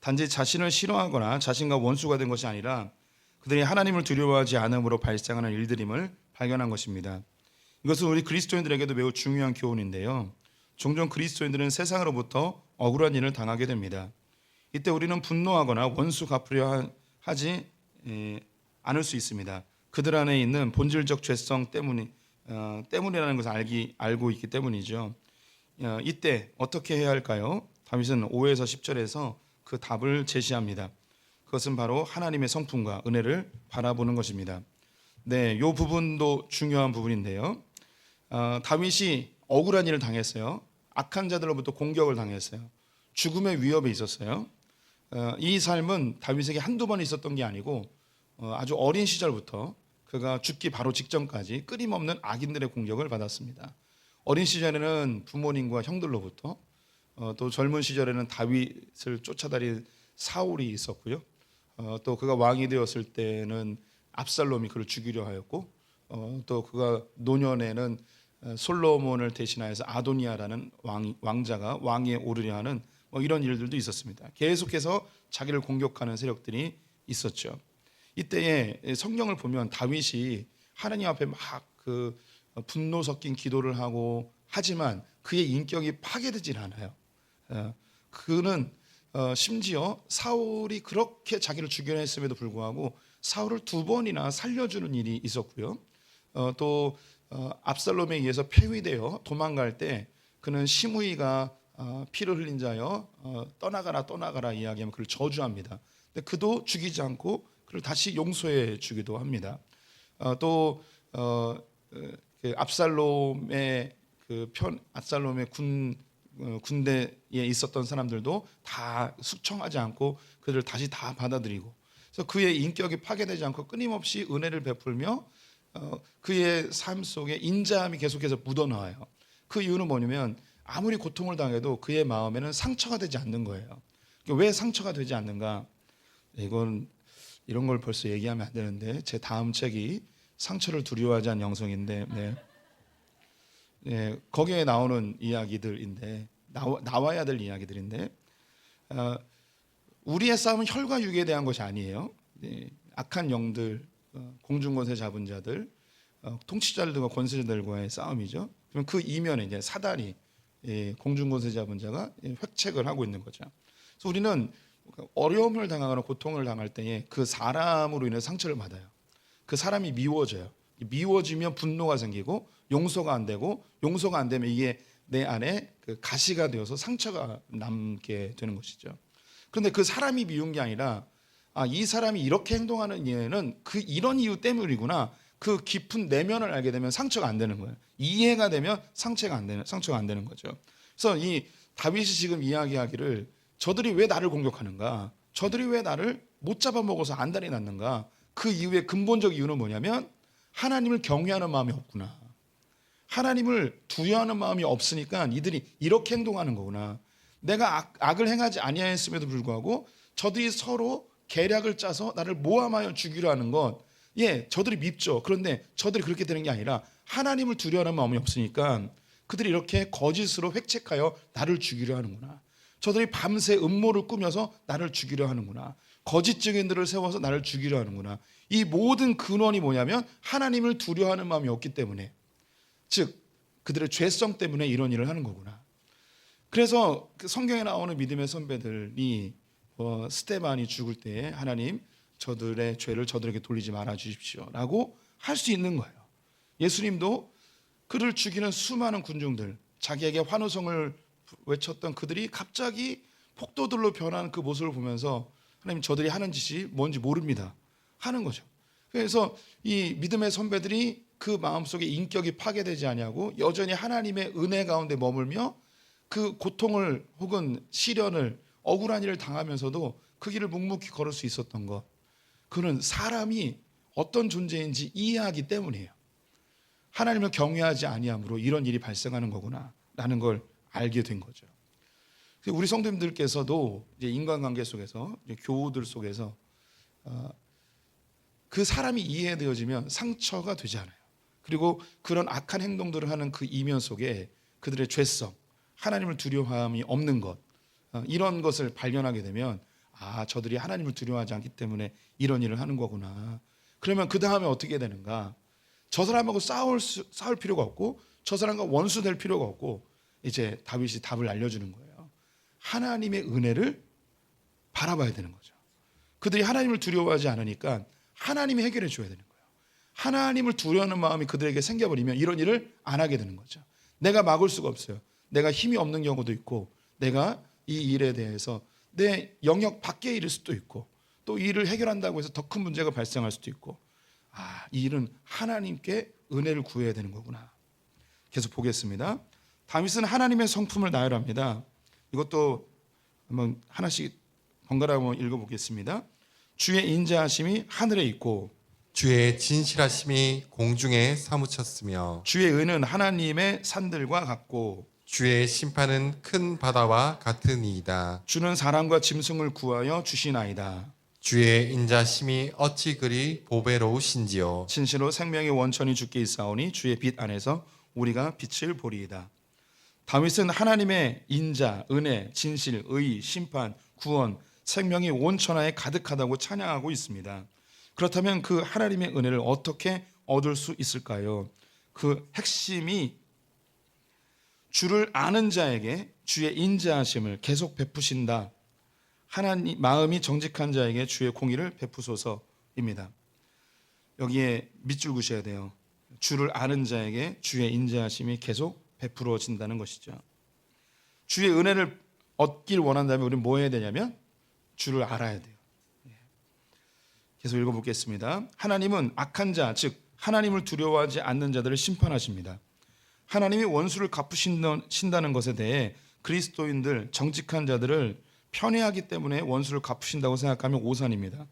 S3: 단지 자신을 싫어하거나 자신과 원수가 된 것이 아니라 그들이 하나님을 두려워하지 않음으로 발생하는 일들임을 발견한 것입니다. 이것은 우리 그리스도인들에게도 매우 중요한 교훈인데요. 종종 그리스도인들은 세상으로부터 억울한 일을 당하게 됩니다. 이때 우리는 분노하거나 원수 갚으려 하지 않을 수 있습니다. 그들 안에 있는 본질적 죄성 때문이라는 것을 알고 있기 때문이죠. 이때 어떻게 해야 할까요? 다윗은 5에서 10절에서 그 답을 제시합니다. 그것은 바로 하나님의 성품과 은혜를 바라보는 것입니다. 이 부분도 중요한 부분인데요. 다윗이 억울한 일을 당했어요. 악한 자들로부터 공격을 당했어요. 죽음의 위협이 있었어요. 이 삶은 다윗에게 한두 번 있었던 게 아니고 아주 어린 시절부터 그가 죽기 바로 직전까지 끊임없는 악인들의 공격을 받았습니다. 어린 시절에는 부모님과 형들로부터 또 젊은 시절에는 다윗을 쫓아다닌 사울이 있었고요. 또 그가 왕이 되었을 때는 압살롬이 그를 죽이려 하였고 또 그가 노년에는 솔로몬을 대신하여서 아도니아라는 왕자가 왕위에 오르려 하는 이런 일들도 있었습니다. 계속해서 자기를 공격하는 세력들이 있었죠. 이때에 성경을 보면 다윗이 하나님 앞에 막 그 분노 섞인 기도를 하고 하지만 그의 인격이 파괴되질 않아요. 그는 심지어 사울이 그렇게 자기를 죽이려 했음에도 불구하고 사울을 2번이나 살려주는 일이 있었고요. 또 압살롬에 의해서 폐위되어 도망갈 때 그는 시므이가 피를 흘린 자여 떠나가라 떠나가라 이야기하면 그를 저주합니다. 근데 그도 죽이지 않고 그를 다시 용서해 주기도 합니다. 또 압살롬의 압살롬의 군대에 있었던 사람들도 다 숙청하지 않고 그들을 다시 다 받아들이고, 그래서 그의 인격이 파괴되지 않고 끊임없이 은혜를 베풀며 그의 삶 속에 인자함이 계속해서 묻어나와요. 그 이유는 뭐냐면 아무리 고통을 당해도 그의 마음에는 상처가 되지 않는 거예요. 왜 상처가 되지 않는가? 이런 걸 벌써 얘기하면 안 되는데 제 다음 책이 상처를 두려워하지 않는 영성인데 거기에 나오는 이야기들인데 나와야 될 이야기들인데 우리의 싸움은 혈과 육에 대한 것이 아니에요. 악한 영들, 공중권세 잡은 자들, 통치자들과 권세자들과의 싸움이죠. 그러면 그 이면에 이제 사단이 공중권세 잡은 자가 획책을 하고 있는 거죠. 그래서 우리는 어려움을 당하거나 고통을 당할 때에 그 사람으로 인해 상처를 받아요. 그 사람이 미워져요. 미워지면 분노가 생기고 용서가 안 되고, 용서가 안 되면 이게 내 안에 그 가시가 되어서 상처가 남게 되는 것이죠. 그런데 그 사람이 미운 게 아니라 이 사람이 이렇게 행동하는 이유는 이런 이유 때문이구나. 그 깊은 내면을 알게 되면 상처가 안 되는 거예요. 이해가 되면 상처가 안 되는 거죠. 그래서 이 다윗이 지금 이야기하기를 저들이 왜 나를 공격하는가? 저들이 왜 나를 못 잡아먹어서 안달이 났는가? 그 이유의 근본적 이유는 뭐냐면 하나님을 경외하는 마음이 없구나. 하나님을 두려워하는 마음이 없으니까 이들이 이렇게 행동하는 거구나. 내가 악을 행하지 아니하였음에도 불구하고 저들이 서로 계략을 짜서 나를 모함하여 죽이려 하는 것, 저들이 밉죠. 그런데 저들이 그렇게 되는 게 아니라 하나님을 두려워하는 마음이 없으니까 그들이 이렇게 거짓으로 획책하여 나를 죽이려 하는구나. 저들이 밤새 음모를 꾸며서 나를 죽이려 하는구나. 거짓 증인들을 세워서 나를 죽이려 하는구나. 이 모든 근원이 뭐냐면 하나님을 두려워하는 마음이 없기 때문에, 즉 그들의 죄성 때문에 이런 일을 하는 거구나. 그래서 성경에 나오는 믿음의 선배들이 스데반이 죽을 때에 하나님 저들의 죄를 저들에게 돌리지 말아 주십시오 라고 할 수 있는 거예요. 예수님도 그를 죽이는 수많은 군중들, 자기에게 환호성을 외쳤던 그들이 갑자기 폭도들로 변한 그 모습을 보면서 하나님 저들이 하는 짓이 뭔지 모릅니다 하는 거죠. 그래서 이 믿음의 선배들이 그 마음속에 인격이 파괴되지 아니하고 여전히 하나님의 은혜 가운데 머물며 그 고통을 혹은 시련을, 억울한 일을 당하면서도 그 길을 묵묵히 걸을 수 있었던 것, 그는 사람이 어떤 존재인지 이해하기 때문이에요. 하나님을 경외하지 아니함으로 이런 일이 발생하는 거구나 라는 걸 알게 된 거죠. 우리 성도님들께서도 이제 인간관계 속에서, 이제 교우들 속에서 그 사람이 이해되어지면 상처가 되지 않아요. 그리고 그런 악한 행동들을 하는 그 이면 속에 그들의 죄성, 하나님을 두려워함이 없는 것, 이런 것을 발견하게 되면 저들이 하나님을 두려워하지 않기 때문에 이런 일을 하는 거구나. 그러면 그 다음에 어떻게 되는가? 저 사람하고 싸울 필요가 없고 저 사람과 원수 될 필요가 없고, 이제 다윗이 답을 알려주는 거예요. 하나님의 은혜를 바라봐야 되는 거죠. 그들이 하나님을 두려워하지 않으니까 하나님이 해결해 줘야 되는 거예요. 하나님을 두려워하는 마음이 그들에게 생겨버리면 이런 일을 안 하게 되는 거죠. 내가 막을 수가 없어요. 내가 힘이 없는 경우도 있고, 내가 이 일에 대해서 내 영역 밖의 일일 수도 있고, 또 이 일을 해결한다고 해서 더 큰 문제가 발생할 수도 있고, 이 일은 하나님께 은혜를 구해야 되는 거구나. 계속 보겠습니다. 다윗은 하나님의 성품을 나열합니다. 이것도 한번 하나씩 번갈아 한번 읽어보겠습니다. 주의 인자하심이 하늘에 있고
S4: 주의 진실하심이 공중에 사무쳤으며
S3: 주의 의는 하나님의 산들과 같고
S4: 주의 심판은 큰 바다와 같으니이다.
S3: 주는 사람과 짐승을 구하여 주시나이다.
S4: 주의 인자심이 어찌 그리 보배로우신지요.
S3: 진실로 생명의 원천이 주께 있사오니 주의 빛 안에서 우리가 빛을 보리이다. 다윗은 하나님의 인자, 은혜, 진실, 의, 심판, 구원, 생명이 온천하에 가득하다고 찬양하고 있습니다. 그렇다면 그 하나님의 은혜를 어떻게 얻을 수 있을까요? 그 핵심이 주를 아는 자에게 주의 인자하심을 계속 베푸신다. 하나님 마음이 정직한 자에게 주의 공의를 베푸소서입니다. 여기에 밑줄 그으셔야 돼요. 주를 아는 자에게 주의 인자하심이 계속 베풀어진다는 것이죠. 주의 은혜를 얻길 원한다면 우리는 뭐 해야 되냐면 주를 알아야 돼요. 계속 읽어보겠습니다. 하나님은 악한 자, 즉 하나님을 두려워하지 않는 자들을 심판하십니다. 하나님이 원수를 갚으신다는 것에 대해 그리스도인들, 정직한 자들을 편애하기 때문에 원수를 갚으신다고 생각하면 오산입니다.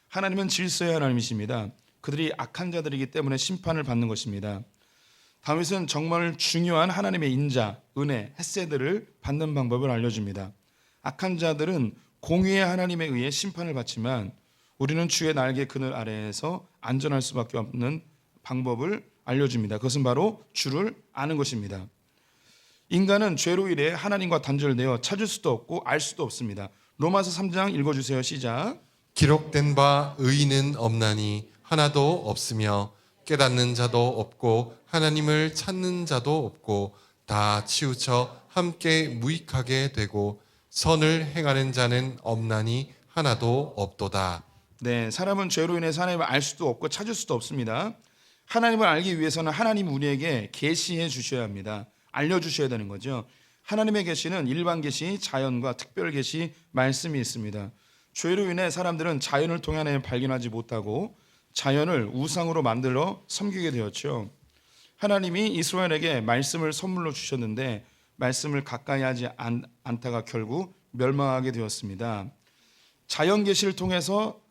S3: 하나님은 질서의 하나님이십니다. 그들이 악한 자들이기 때문에 심판을 받는 것입니다. 다윗은 정말 중요한 하나님의 인자, 은혜, 헤세드를 받는 방법을 알려줍니다. 악한 자들은 공의의 하나님에 의해 심판을 받지만 우리는 주의 날개 그늘 아래에서 안전할 수밖에 없는 방법을 알려줍니다. 그것은 바로 주를 아는 것입니다. 인간은 죄로 인해 하나님과 단절되어 찾을 수도 없고 알 수도 없습니다. 로마서 3장 읽어주세요. 시작.
S4: 기록된 바 의인은 없나니 하나도 없으며 깨닫는 자도 없고 하나님을 찾는 자도 없고 다 치우쳐 함께 무익하게 되고 선을 행하는 자는 없나니 하나도 없도다.
S3: 네, 사람은 죄로 인해서 하나님을 알 수도 없고 찾을 수도 없습니다. 하나님을 알기 위해서는 하나님 우리에게 계시해 주셔야 합니다. 알려주셔야 되는 거죠. 하나님의 계시는 일반 계시, 자연과 특별 계시, 말씀이 있습니다. 죄로 인해 사람들은 자연을 통해 하나님을 발견하지 못하고 자연을 우상으로 만들어 섬기게 되었죠. 하나님이 이스라엘에게 말씀을 선물로 주셨는데 말씀을 가까이 하지 않다가 결국 멸망하게 되었습니다. 자연 계시를 통해서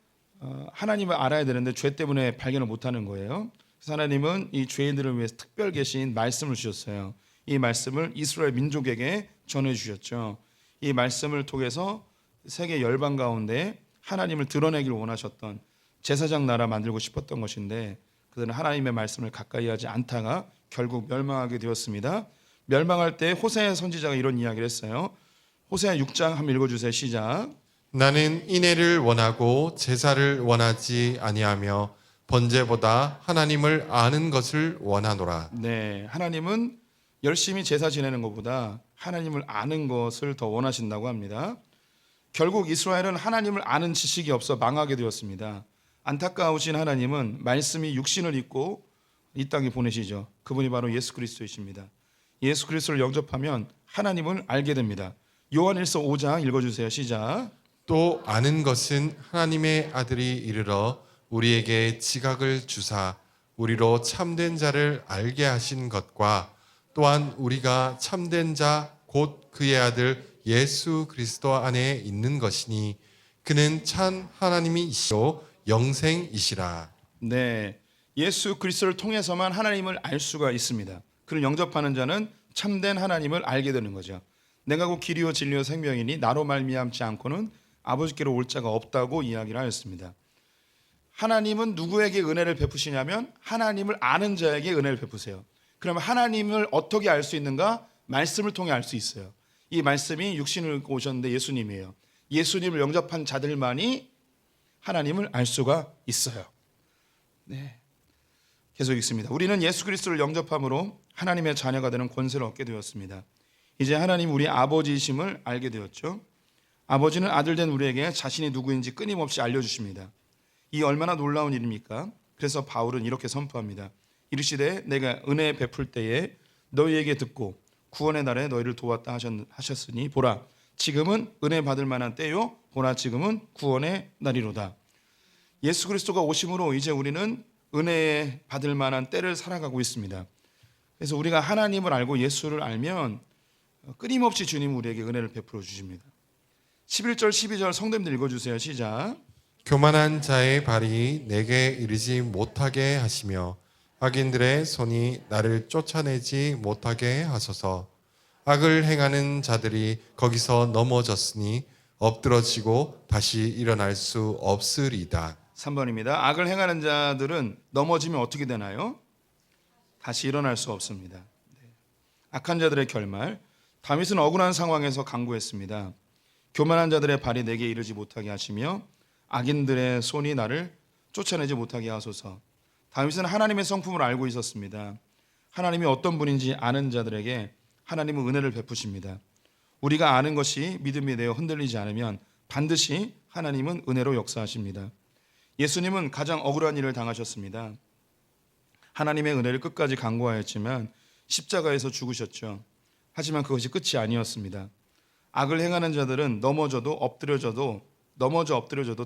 S3: 하나님을 알아야 되는데 죄 때문에 발견을 못하는 거예요. 그래서 하나님은 이 죄인들을 위해서 특별 계시인 말씀을 주셨어요. 이 말씀을 이스라엘 민족에게 전해주셨죠. 이 말씀을 통해서 세계 열방 가운데 하나님을 드러내길 원하셨던 제사장 나라 만들고 싶었던 것인데 그들은 하나님의 말씀을 가까이 하지 않다가 결국 멸망하게 되었습니다. 멸망할 때 호세아 선지자가 이런 이야기를 했어요. 호세아 6장 한번 읽어주세요. 시작.
S4: 나는 인애를 원하고 제사를 원하지 아니하며 번제보다 하나님을 아는 것을 원하노라.
S3: 네, 하나님은 열심히 제사 지내는 것보다 하나님을 아는 것을 더 원하신다고 합니다. 결국 이스라엘은 하나님을 아는 지식이 없어 망하게 되었습니다. 안타까우신 하나님은 말씀이 육신을 입고 이 땅에 보내시죠. 그분이 바로 예수 그리스도이십니다. 예수 그리스도를 영접하면 하나님을 알게 됩니다. 요한일서 5장 읽어주세요. 시작.
S4: 또 아는 것은 하나님의 아들이 이르러 우리에게 지각을 주사 우리로 참된 자를 알게 하신 것과 또한 우리가 참된 자 곧 그의 아들 예수 그리스도 안에 있는 것이니 그는 참 하나님이시오 영생이시라.
S3: 네, 예수 그리스도를 통해서만 하나님을 알 수가 있습니다. 그를 영접하는 자는 참된 하나님을 알게 되는 거죠. 내가 곧 길이요 진리요 생명이니 나로 말미암지 않고는 아버지께로 올 자가 없다고 이야기를 하였습니다. 하나님은 누구에게 은혜를 베푸시냐면 하나님을 아는 자에게 은혜를 베푸세요. 그러면 하나님을 어떻게 알 수 있는가? 말씀을 통해 알 수 있어요. 이 말씀이 육신을 입고 오셨는데 예수님이에요. 예수님을 영접한 자들만이 하나님을 알 수가 있어요. 네, 계속 읽습니다. 우리는 예수 그리스도를 영접함으로 하나님의 자녀가 되는 권세를 얻게 되었습니다. 이제 하나님 우리 아버지이심을 알게 되었죠. 아버지는 아들된 우리에게 자신이 누구인지 끊임없이 알려주십니다. 이 얼마나 놀라운 일입니까? 그래서 바울은 이렇게 선포합니다. 이르시되 내가 은혜 베풀 때에 너희에게 듣고 구원의 날에 너희를 도왔다 하셨으니 보라 지금은 은혜 받을 만한 때요 보라 지금은 구원의 날이로다. 예수 그리스도가 오심으로 이제 우리는 은혜 받을 만한 때를 살아가고 있습니다. 그래서 우리가 하나님을 알고 예수를 알면 끊임없이 주님 우리에게 은혜를 베풀어 주십니다. 11절 12절 성도님들 읽어주세요. 시작.
S4: 교만한 자의 발이 내게 이르지 못하게 하시며 악인들의 손이 나를 쫓아내지 못하게 하소서. 악을 행하는 자들이 거기서 넘어졌으니 엎드러지고 다시 일어날 수 없으리다.
S3: 3번입니다. 악을 행하는 자들은 넘어지면 어떻게 되나요? 다시 일어날 수 없습니다. 악한 자들의 결말. 다윗은 억울한 상황에서 간구했습니다. 교만한 자들의 발이 내게 이르지 못하게 하시며 악인들의 손이 나를 쫓아내지 못하게 하소서. 다윗은 하나님의 성품을 알고 있었습니다. 하나님이 어떤 분인지 아는 자들에게 하나님은 은혜를 베푸십니다. 우리가 아는 것이 믿음이 되어 흔들리지 않으면 반드시 하나님은 은혜로 역사하십니다. 예수님은 가장 억울한 일을 당하셨습니다. 하나님의 은혜를 끝까지 간구하였지만 십자가에서 죽으셨죠. 하지만 그것이 끝이 아니었습니다. 악을 행하는 자들은 넘어져 엎드려져도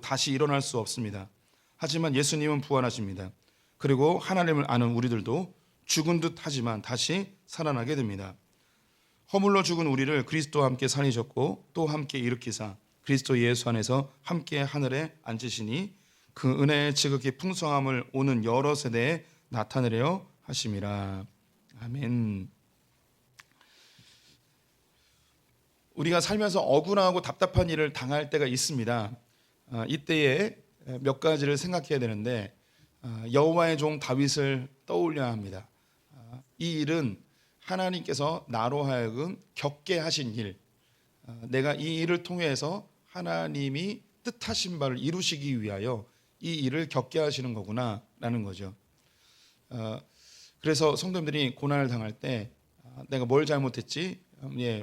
S3: 다시 일어날 수 없습니다. 하지만 예수님은 부활하십니다. 그리고 하나님을 아는 우리들도 죽은 듯 하지만 다시 살아나게 됩니다. 허물로 죽은 우리를 그리스도와 함께 살리셨고 또 함께 일으키사 그리스도 예수 안에서 함께 하늘에 앉으시니 그 은혜의 지극히 풍성함을 오는 여러 세대에 나타내려 하심이라. 아멘. 우리가 살면서 억울하고 답답한 일을 당할 때가 있습니다. 이때에 몇 가지를 생각해야 되는데 여호와의 종 다윗을 떠올려야 합니다. 이 일은 하나님께서 나로 하여금 겪게 하신 일, 내가 이 일을 통해서 하나님이 뜻하신 바를 이루시기 위하여 이 일을 겪게 하시는 거구나 라는 거죠. 그래서 성도님들이 고난을 당할 때 내가 뭘 잘못했지?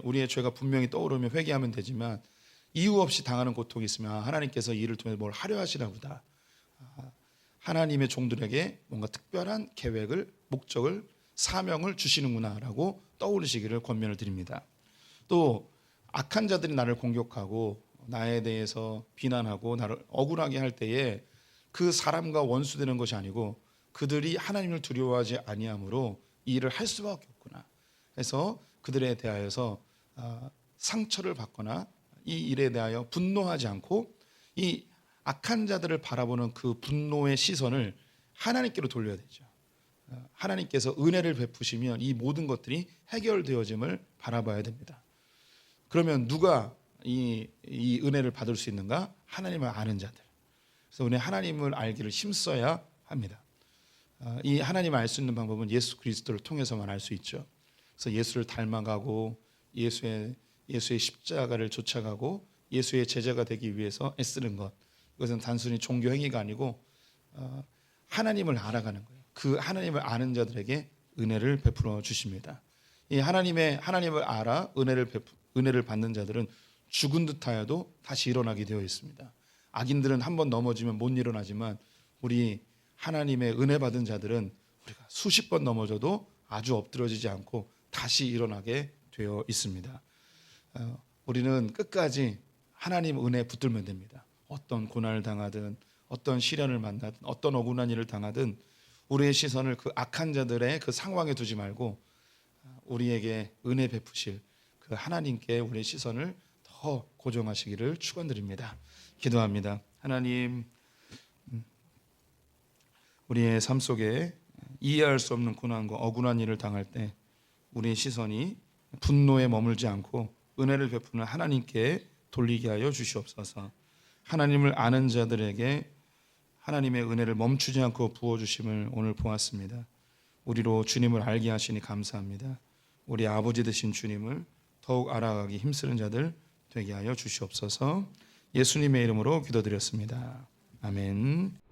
S3: 우리의 죄가 분명히 떠오르면 회개하면 되지만 이유 없이 당하는 고통이 있으면 하나님께서 이 일을 통해 뭘 하려 하시나 보다. 하나님의 종들에게 뭔가 특별한 계획을, 목적을, 사명을 주시는구나라고 떠올리시기를 권면을 드립니다. 또 악한 자들이 나를 공격하고 나에 대해서 비난하고 나를 억울하게 할 때에 그 사람과 원수되는 것이 아니고 그들이 하나님을 두려워하지 아니함으로 이 일을 할 수밖에 없구나. 해서 그들에 대하여서 상처를 받거나 이 일에 대하여 분노하지 않고 이 악한 자들을 바라보는 그 분노의 시선을 하나님께로 돌려야 되죠. 하나님께서 은혜를 베푸시면 이 모든 것들이 해결되어짐을 바라봐야 됩니다. 그러면 누가 이 은혜를 받을 수 있는가? 하나님을 아는 자들. 그래서 우리 하나님을 알기를 힘써야 합니다. 이 하나님을 알 수 있는 방법은 예수 그리스도를 통해서만 알 수 있죠. 그래서 예수를 닮아가고 예수의 십자가를 쫓아가고 예수의 제자가 되기 위해서 애쓰는 것. 이것은 단순히 종교 행위가 아니고 하나님을 알아가는 거예요. 그 하나님을 아는 자들에게 은혜를 베풀어 주십니다. 이 하나님을 알아 은혜를 받는 자들은 죽은 듯하여도 다시 일어나게 되어 있습니다. 악인들은 한번 넘어지면 못 일어나지만 우리 하나님의 은혜 받은 자들은 우리가 수십 번 넘어져도 아주 엎드러지지 않고 다시 일어나게 되어 있습니다. 우리는 끝까지 하나님 은혜에 붙들면 됩니다. 어떤 고난을 당하든 어떤 시련을 만나든 어떤 억울한 일을 당하든 우리의 시선을 그 악한 자들의 그 상황에 두지 말고 우리에게 은혜 베푸실 그 하나님께 우리의 시선을 더 고정하시기를 축원드립니다. 기도합니다. 하나님, 우리의 삶 속에 이해할 수 없는 고난과 억울한 일을 당할 때 우리의 시선이 분노에 머물지 않고 은혜를 베푸는 하나님께 돌리게 하여 주시옵소서. 하나님을 아는 자들에게 하나님의 은혜를 멈추지 않고 부어주심을 오늘 보았습니다. 우리로 주님을 알게 하시니 감사합니다. 우리 아버지 되신 주님을 더욱 알아가기 힘쓰는 자들 되게 하여 주시옵소서. 예수님의 이름으로 기도드렸습니다. 아멘.